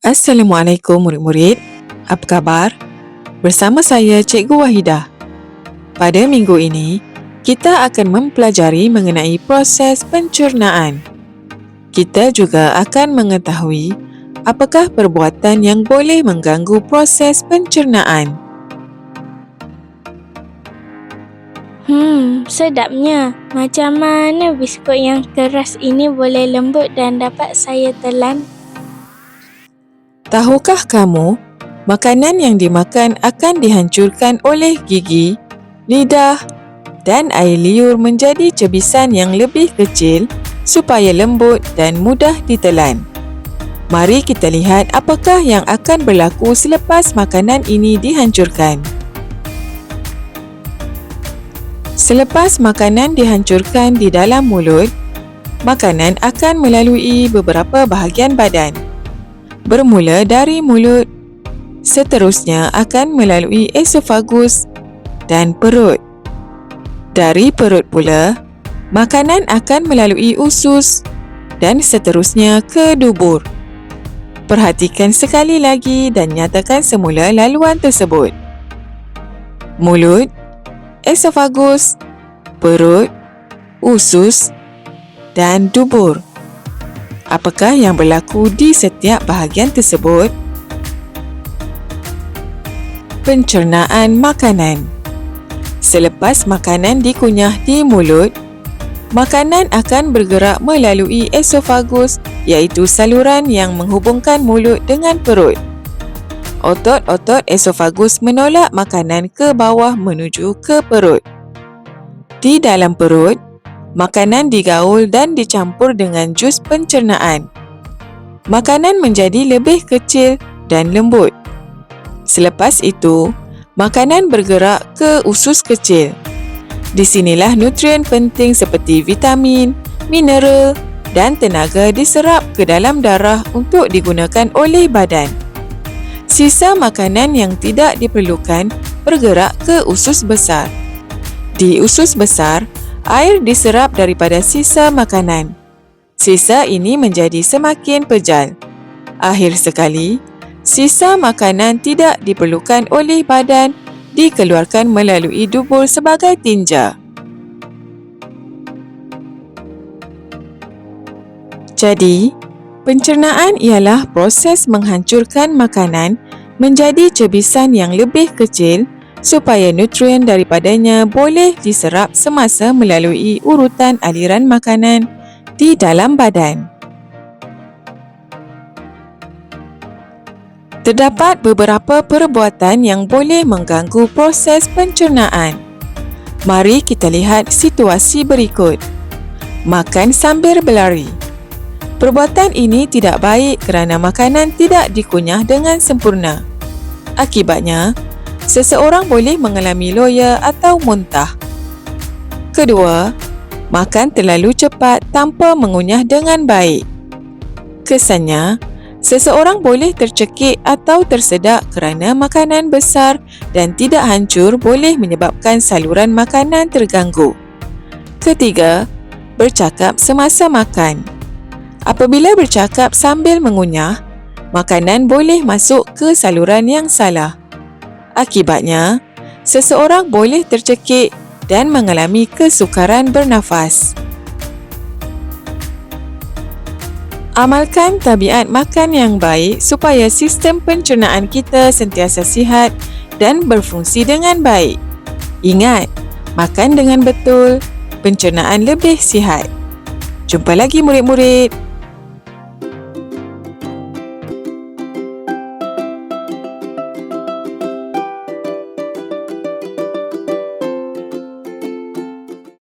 Assalamualaikum murid-murid. Apa khabar? Bersama saya Cikgu Wahidah. Pada minggu ini, kita akan mempelajari mengenai proses pencernaan. Kita juga akan mengetahui apakah perbuatan yang boleh mengganggu proses pencernaan. Sedapnya. Macam mana biskut yang keras ini boleh lembut dan dapat saya telan? Tahukah kamu, makanan yang dimakan akan dihancurkan oleh gigi, lidah dan air liur menjadi cebisan yang lebih kecil supaya lembut dan mudah ditelan. Mari kita lihat apakah yang akan berlaku selepas makanan ini dihancurkan. Selepas makanan dihancurkan di dalam mulut, makanan akan melalui beberapa bahagian badan. Bermula dari mulut, seterusnya akan melalui esofagus dan perut. Dari perut pula, makanan akan melalui usus dan seterusnya ke dubur. Perhatikan sekali lagi dan nyatakan semula laluan tersebut. Mulut, esofagus, perut, usus dan dubur. Apakah yang berlaku di setiap bahagian tersebut? Pencernaan makanan. Selepas makanan dikunyah di mulut, makanan akan bergerak melalui esofagus, iaitu saluran yang menghubungkan mulut dengan perut. Otot-otot esofagus menolak makanan ke bawah menuju ke perut. Di dalam perut, makanan digaul dan dicampur dengan jus pencernaan. Makanan menjadi lebih kecil dan lembut. Selepas itu, makanan bergerak ke usus kecil. Di sinilah nutrien penting seperti vitamin, mineral dan tenaga diserap ke dalam darah untuk digunakan oleh badan. Sisa makanan yang tidak diperlukan bergerak ke usus besar. Di usus besar, air diserap daripada sisa makanan. Sisa ini menjadi semakin pejal. Akhir sekali, sisa makanan tidak diperlukan oleh badan dikeluarkan melalui dubur sebagai tinja. Jadi, pencernaan ialah proses menghancurkan makanan menjadi cebisan yang lebih kecil supaya nutrien daripadanya boleh diserap semasa melalui urutan aliran makanan di dalam badan. Terdapat beberapa perbuatan yang boleh mengganggu proses pencernaan. Mari kita lihat situasi berikut. Makan sambil berlari. Perbuatan ini tidak baik kerana makanan tidak dikunyah dengan sempurna. Akibatnya, seseorang boleh mengalami loya atau muntah. Kedua, makan terlalu cepat tanpa mengunyah dengan baik. Kesannya, seseorang boleh tercekik atau tersedak kerana makanan besar dan tidak hancur boleh menyebabkan saluran makanan terganggu. Ketiga, bercakap semasa makan. Apabila bercakap sambil mengunyah, makanan boleh masuk ke saluran yang salah. Akibatnya, seseorang boleh tercekik dan mengalami kesukaran bernafas. Amalkan tabiat makan yang baik supaya sistem pencernaan kita sentiasa sihat dan berfungsi dengan baik. Ingat, makan dengan betul, pencernaan lebih sihat. Jumpa lagi murid-murid.